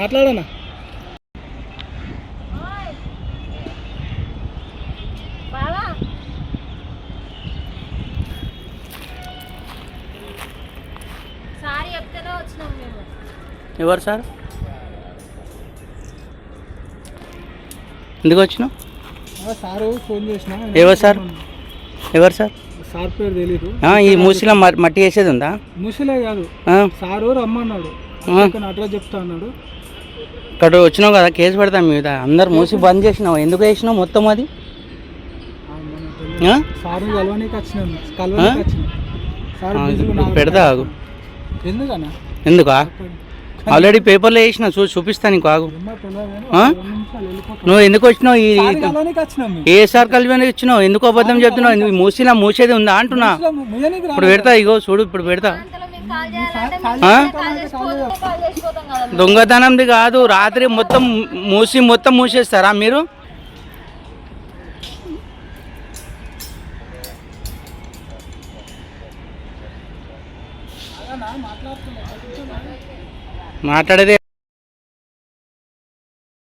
మాట్లాడనా ఎవరు సార్? ఎందుకు వచ్చినావు? సారు ఫోన్ చేసిన. ఎవరు సార్? ఎవరు సార్? సార్ పేరు తెలీదు. ఈ మూసిలో మట్టి వేసేది ఉందా? మూసిలే కాదు, సారు రమ్మన్నాడు, అడ్రస్ చెప్తా అన్నాడు. ఇక్కడ వచ్చినావు కదా, కేసు పెడతాం మీద. అందరు మూసి బంద్ చేసినావు, ఎందుకు వేసినావు మొత్తం అది? సారు కలవనీకి వచ్చినాం. పెడతా ఆగు. ఎందుకన్నా? ఎందుకా? ఆల్రెడీ పేపర్లో వేసిన, చూపిస్తాను నీకు, ఆగు. నువ్వు ఎందుకు వచ్చినావు? ఏ సార్ కలిపి ఇచ్చినావు? ఎందుకు అబద్ధం చెప్తున్నావు? నువ్వు మూసిలా మూసేది ఉందా అంటున్నా. ఇప్పుడు పెడతా, ఇగో చూడు, ఇప్పుడు పెడతా. దొంగతనంది కాదు, రాత్రి మొత్తం మూసేస్తారా మీరు? మాట్లాడేది